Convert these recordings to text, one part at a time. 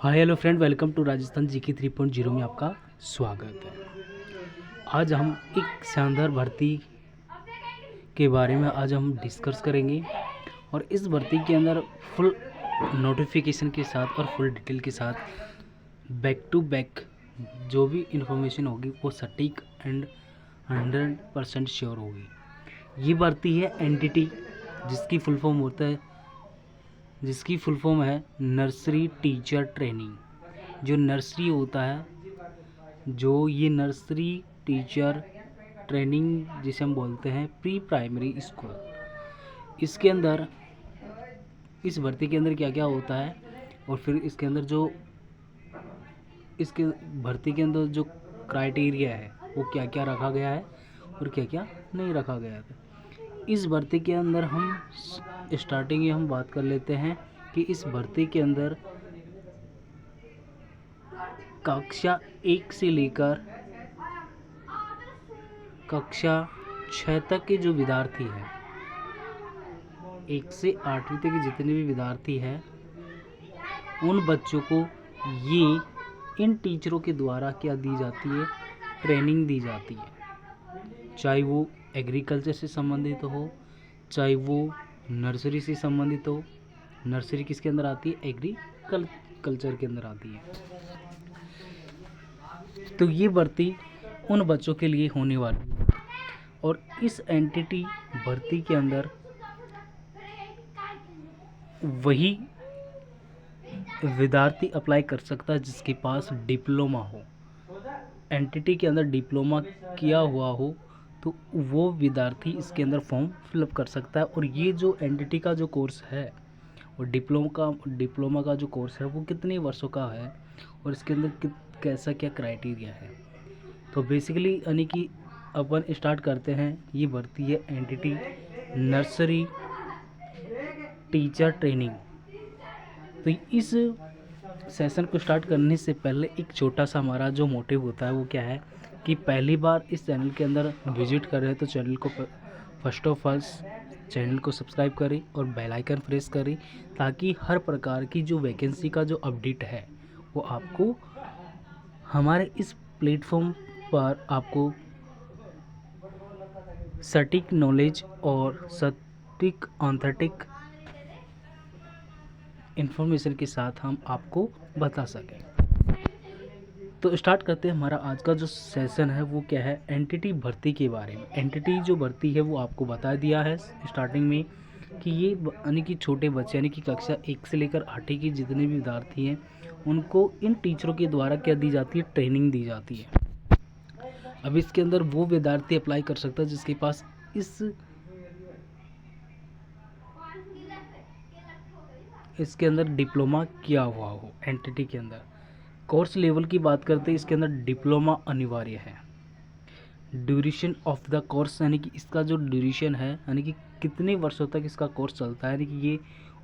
Hi hello friend, welcome to Rajasthan GK 3.0 में आपका स्वागत है। आज हम एक शानदार भर्ती के बारे में हम डिस्कस करेंगे और इस भर्ती के अंदर फुल नोटिफिकेशन के साथ और फुल डिटेल के साथ बैक टू बैक जो भी इंफॉर्मेशन होगी वो सटीक एंड 100% श्योर होगी। ये भर्ती है एनटीटी, जिसकी फुल फॉर्म है नर्सरी टीचर ट्रेनिंग। जो नर्सरी होता है, जो ये नर्सरी टीचर ट्रेनिंग जिसे हम बोलते हैं प्री प्राइमरी स्कूल, इसके अंदर इस भर्ती के अंदर क्या क्या होता है और फिर इसके अंदर जो इसके भर्ती के अंदर जो क्राइटेरिया है वो क्या क्या रखा गया है और क्या क्या नहीं रखा गया है। इस भर्ती के अंदर हम स्टार्टिंग में हम बात कर लेते हैं कि इस भर्ती के अंदर कक्षा 1 से लेकर कक्षा 6 तक के जो विद्यार्थी हैं, 1 से 8वीं तक के जितने भी विद्यार्थी हैं, उन बच्चों को ये इन टीचरों के द्वारा क्या दी जाती है, ट्रेनिंग दी जाती है। चाहे वो एग्रीकल्चर से संबंधित हो, चाहे वो नर्सरी से संबंधित हो। नर्सरी किसके अंदर आती है? एग्रीकल्चर के अंदर आती है। तो ये भर्ती उन बच्चों के लिए होने वाली है और इस एंटिटी भर्ती के अंदर वही विद्यार्थी अप्लाई कर सकता है जिसके पास डिप्लोमा हो। एंटिटी के अंदर डिप्लोमा किया हुआ हो तो वो विद्यार्थी इसके अंदर फॉर्म फिलअप कर सकता है। और ये जो एनटीटी का जो कोर्स है और डिप्लोमा का जो कोर्स है वो कितने वर्षों का है और इसके अंदर कैसा क्या क्राइटेरिया है। तो बेसिकली यानी कि अपन स्टार्ट करते हैं। ये भर्ती है एनटीटी नर्सरी टीचर ट्रेनिंग। तो इस सेशन को स्टार्ट करने से पहले एक छोटा सा हमारा जो मोटिव होता है वो क्या है कि पहली बार इस चैनल के अंदर विजिट कर रहे हैं तो चैनल को फर्स्ट ऑफ ऑल चैनल को सब्सक्राइब करें और बेल आइकन प्रेस करें, ताकि हर प्रकार की जो वैकेंसी का जो अपडेट है वो आपको हमारे इस प्लेटफॉर्म पर आपको सटीक नॉलेज और सटीक ऑथेंटिक इंफॉर्मेशन के साथ हम आपको बता सकें। तो स्टार्ट करते हैं। हमारा आज का जो सेशन है वो क्या है, एनटीटी भर्ती के बारे में। एनटीटी जो भर्ती है वो आपको बता दिया है स्टार्टिंग में कि ये यानी कि छोटे बच्चे यानी कि कक्षा 1 से लेकर 8वीं के जितने भी विद्यार्थी हैं उनको इन टीचरों के द्वारा क्या दी जाती है, ट्रेनिंग दी जाती है। अब इसके अंदर वो विद्यार्थी अप्लाई कर सकता है जिसके पास इसके अंदर डिप्लोमा किया हुआ हो। एनटीटी के अंदर कोर्स लेवल की बात करते हैं, इसके अंदर डिप्लोमा अनिवार्य है। ड्यूरेशन ऑफ द कोर्स यानी कि इसका जो ड्यूरेशन है यानी कि कितने वर्षों तक इसका कोर्स चलता है, यानी कि ये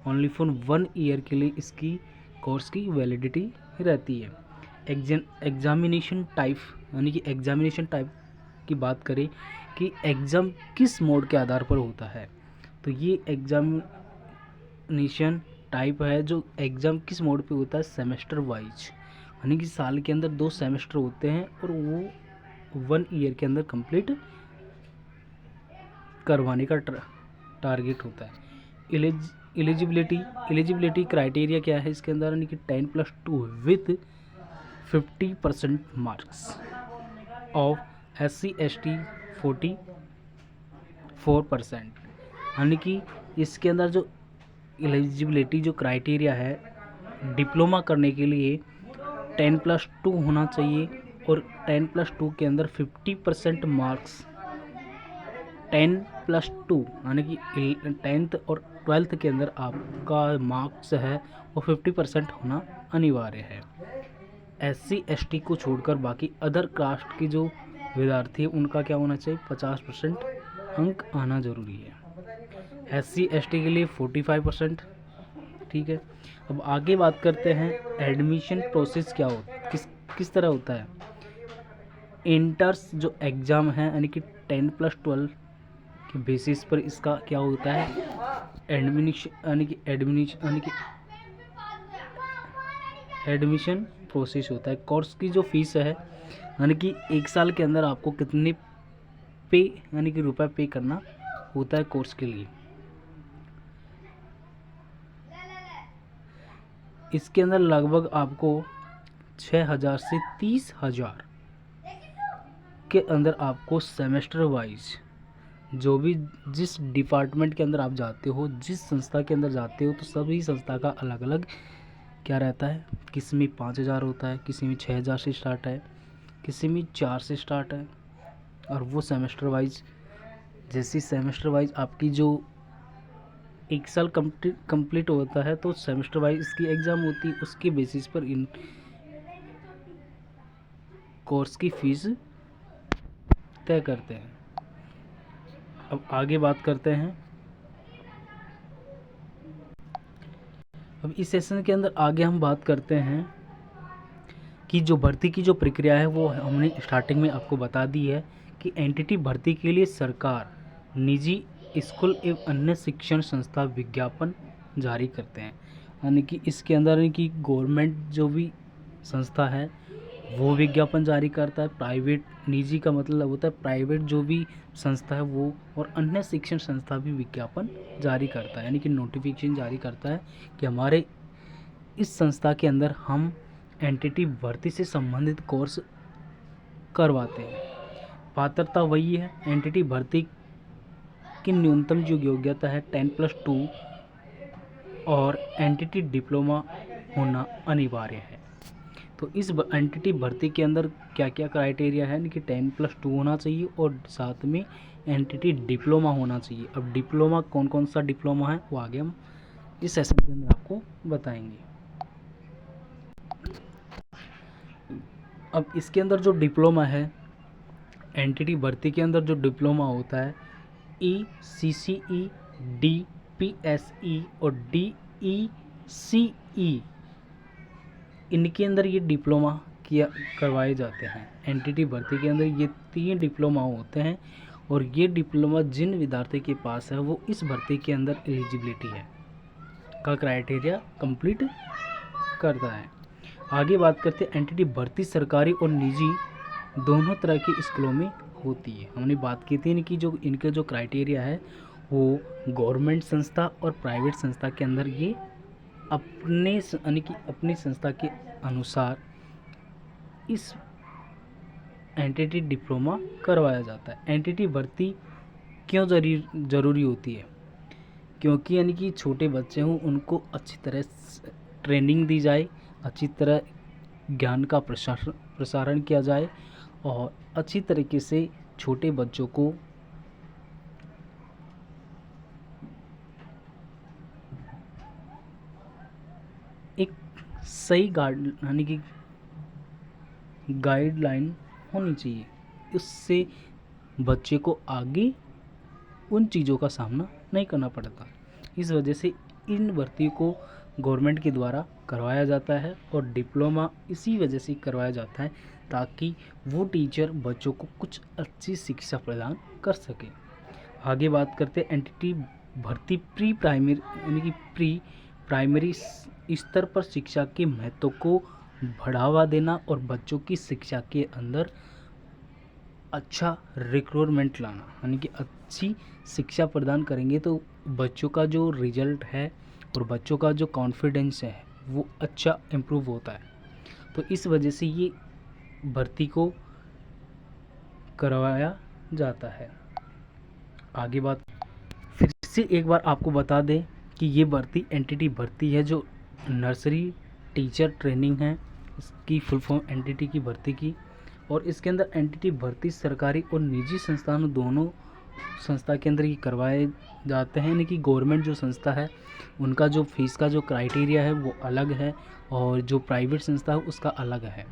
ओनली फॉर 1 ईयर के लिए इसकी कोर्स की वैलिडिटी रहती है। एग्जामिनेशन टाइप यानी कि एग्जामिनेशन टाइप की बात करें कि एग्ज़ाम किस मोड के आधार पर होता है, तो ये एग्जामिनेशन टाइप है जो एग्ज़ाम किस मोड पे होता है, सेमेस्टर वाइज, यानी कि साल के अंदर 2 सेमेस्टर होते हैं और वो 1 ईयर के अंदर कंप्लीट करवाने का टारगेट होता है। एलिजिबिलिटी क्राइटेरिया क्या है इसके अंदर, यानी कि 10+2 with 50% marks of SC ST 44%, यानी कि इसके अंदर जो एलिजिबिलिटी जो क्राइटेरिया है डिप्लोमा करने के लिए 10+2 होना चाहिए और 10+2 के अंदर 50% मार्क्स 10+2 यानी कि 10th और 12th के अंदर आपका मार्क्स है वो 50% होना अनिवार्य है। SC ST को छोड़कर बाकी अदर कास्ट की जो विद्यार्थी है उनका क्या होना चाहिए, 50% अंक आना ज़रूरी है। SC ST के लिए 45%। ठीक है, अब आगे बात करते हैं एडमिशन प्रोसेस क्या हो किस तरह होता है। इंटर्स जो एग्ज़ाम है यानी कि 10+12 के बेसिस पर इसका क्या होता है, एडमिशन यानी कि एडमिशन प्रोसेस होता है। कोर्स की जो फीस है यानी कि 1 साल के अंदर आपको कितने पे यानी कि रुपए पे करना होता है कोर्स के लिए। इसके अंदर लगभग आपको 6,000 से 30,000 के अंदर आपको सेमेस्टर वाइज जो भी जिस डिपार्टमेंट के अंदर आप जाते हो, जिस संस्था के अंदर जाते हो, तो सभी संस्था का अलग अलग क्या रहता है। किसी में 5,000 होता है, किसी में 6,000 से स्टार्ट है, किसी में 4 से स्टार्ट है। और वो सेमेस्टर वाइज जैसी सेमेस्टर वाइज आपकी जो 1 साल कंप्लीट होता है तो सेमेस्टर वाइज इसकी एग्ज़ाम होती है, उसके बेसिस पर इन कोर्स की फ़ीस तय करते हैं। अब आगे बात करते हैं। अब इस सेशन के अंदर आगे हम बात करते हैं कि जो भर्ती की जो प्रक्रिया है वो हमने स्टार्टिंग में आपको बता दी है कि एनटीटी भर्ती के लिए सरकार, निजी स्कूल एवं अन्य शिक्षण संस्था विज्ञापन जारी करते हैं। यानी कि इसके अंदर यानी कि गवर्नमेंट जो भी संस्था है वो विज्ञापन जारी करता है, प्राइवेट, निजी का मतलब होता है प्राइवेट जो भी संस्था है वो, और अन्य शिक्षण संस्था भी विज्ञापन जारी करता है यानी कि नोटिफिकेशन जारी करता है कि हमारे इस संस्था के अंदर हम एनटीटी भर्ती से संबंधित कोर्स करवाते हैं। पात्रता वही है, एनटीटी भर्ती की न्यूनतम जो योग्यता है 10+2 और एनटीटी डिप्लोमा होना अनिवार्य है। तो इस एनटीटी भर्ती के अंदर क्या क्या क्राइटेरिया है कि 10+2 होना चाहिए और साथ में एनटीटी डिप्लोमा होना चाहिए। अब डिप्लोमा कौन कौन सा डिप्लोमा है वो आगे हम इस सेशन के अंदर आपको बताएंगे। अब इसके अंदर जो डिप्लोमा है, एनटीटी भर्ती के अंदर जो डिप्लोमा होता है ECCE, DPSE और DECE, इनके अंदर ये डिप्लोमा करवाए जाते हैं। एनटीटी भर्ती के अंदर ये 3 डिप्लोमा होते हैं और ये डिप्लोमा जिन विद्यार्थी के पास है वो इस भर्ती के अंदर एलिजिबिलिटी है का क्राइटेरिया कंप्लीट करता है। आगे बात करते हैं एनटीटी भर्ती सरकारी और निजी दोनों तरह के स्कूलों में होती है। हमने बात की थी कि जो इनके जो क्राइटेरिया है वो गवर्नमेंट संस्था और प्राइवेट संस्था के अंदर ये अपने यानी कि अपनी संस्था के अनुसार इस एनटीटी डिप्लोमा करवाया जाता है। एनटीटी भर्ती क्यों ज़रूरी होती है? क्योंकि यानी कि छोटे बच्चे हों उनको अच्छी तरह ट्रेनिंग दी जाए, अच्छी तरह ज्ञान का प्रसारण किया जाए और अच्छी तरीके से छोटे बच्चों को एक सही यानी कि गाइडलाइन होनी चाहिए, उससे बच्चे को आगे उन चीज़ों का सामना नहीं करना पड़ता। इस वजह से इन भर्तियों को गवर्नमेंट के द्वारा करवाया जाता है और डिप्लोमा इसी वजह से करवाया जाता है ताकि वो टीचर बच्चों को कुछ अच्छी शिक्षा प्रदान कर सके। आगे बात करते हैं एनटीटी भर्ती प्री प्राइमरी यानी कि प्री प्राइमरी स्तर पर शिक्षा के महत्व को बढ़ावा देना और बच्चों की शिक्षा के अंदर अच्छा रिक्रूटमेंट लाना, यानी कि अच्छी शिक्षा प्रदान करेंगे तो बच्चों का जो रिजल्ट है और बच्चों का जो कॉन्फिडेंस है वो अच्छा इम्प्रूव होता है। तो इस वजह से ये भर्ती को करवाया जाता है। आगे बात फिर से एक बार आपको बता दें कि ये भर्ती एनटीटी भर्ती है जो नर्सरी टीचर ट्रेनिंग है, इसकी फुल फॉर्म एनटीटी की भर्ती की, और इसके अंदर एनटीटी भर्ती सरकारी और निजी संस्थानों दोनों संस्था के अंदर ये करवाए जाते हैं। यानी कि गवर्नमेंट जो संस्था है उनका जो फीस का जो क्राइटेरिया है वो अलग है और जो प्राइवेट संस्था है उसका अलग है।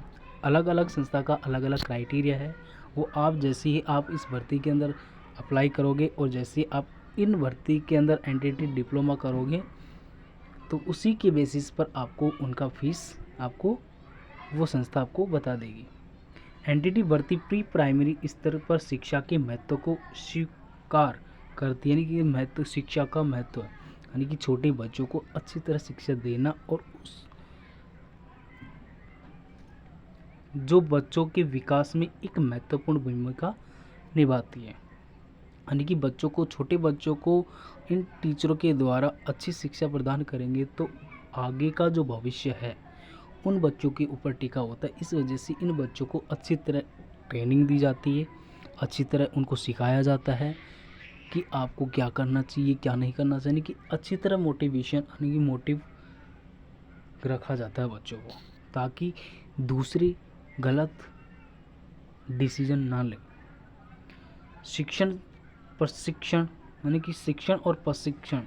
अलग अलग संस्था का अलग अलग क्राइटेरिया है। वो आप जैसे ही आप इस भर्ती के अंदर अप्लाई करोगे और जैसे ही आप इन भर्ती के अंदर एनटीटी डिप्लोमा करोगे तो उसी के बेसिस पर आपको उनका फीस आपको वो संस्था आपको बता देगी। एनटीटी भर्ती प्री प्राइमरी स्तर पर शिक्षा के महत्व को स्वीकार करती है, यानी कि महत्व शिक्षा का महत्व यानी कि छोटे बच्चों को अच्छी तरह शिक्षा देना और जो बच्चों के विकास में एक महत्वपूर्ण भूमिका निभाती है। यानी कि बच्चों को, छोटे बच्चों को इन टीचरों के द्वारा अच्छी शिक्षा प्रदान करेंगे तो आगे का जो भविष्य है उन बच्चों के ऊपर टिका होता है। इस वजह से इन बच्चों को अच्छी तरह ट्रेनिंग दी जाती है, अच्छी तरह उनको सिखाया जाता है कि आपको क्या करना चाहिए, क्या नहीं करना चाहिए, कि अच्छी तरह मोटिवेशन यानी कि मोटिव रखा जाता है बच्चों को, ताकि दूसरे गलत डिसीजन ना लें। शिक्षण प्रशिक्षण यानी कि शिक्षण और प्रशिक्षण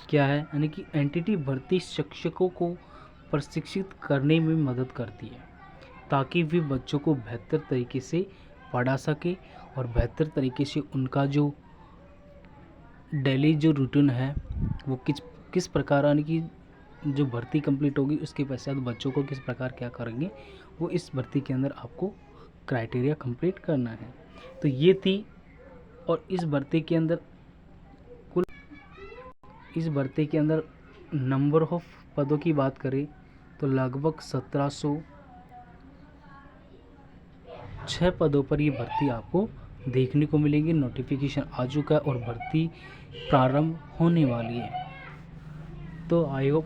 क्या है, यानी कि एनटीटी भर्ती शिक्षकों को प्रशिक्षित करने में मदद करती है ताकि वे बच्चों को बेहतर तरीके से पढ़ा सके और बेहतर तरीके से उनका जो डेली जो रूटीन है वो किस प्रकार, यानी कि जो भर्ती कंप्लीट होगी उसके पश्चात बच्चों को किस प्रकार क्या करेंगे वो इस भर्ती के अंदर आपको क्राइटेरिया कंप्लीट करना है। तो ये थी, और इस भर्ती के अंदर नंबर ऑफ पदों की बात करें तो लगभग 1706 पदों पर ये भर्ती आपको देखने को मिलेंगी। नोटिफिकेशन आ चुका है और भर्ती प्रारंभ होने वाली है। तो आई होप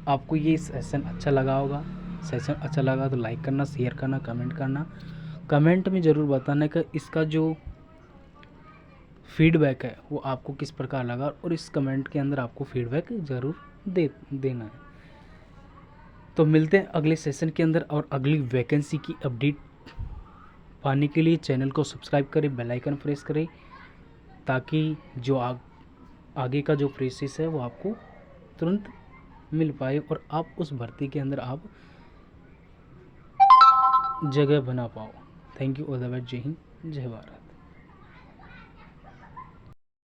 आपको ये सेशन अच्छा लगा होगा। सेशन अच्छा लगा तो लाइक करना, शेयर करना, कमेंट करना। कमेंट में ज़रूर बताना कि इसका जो फीडबैक है वो आपको किस प्रकार लगा, और इस कमेंट के अंदर आपको फीडबैक ज़रूर देना है। तो मिलते हैं अगले सेशन के अंदर, और अगली वैकेंसी की अपडेट पाने के लिए चैनल को सब्सक्राइब करें, बेल आइकन प्रेस करें, ताकि जो आगे का जो प्रोसेस है वो आपको तुरंत मिल पाए और आप उस भर्ती के अंदर आप जगह बना पाओ। Thank you. All the best. जय हिंद, जय भारत।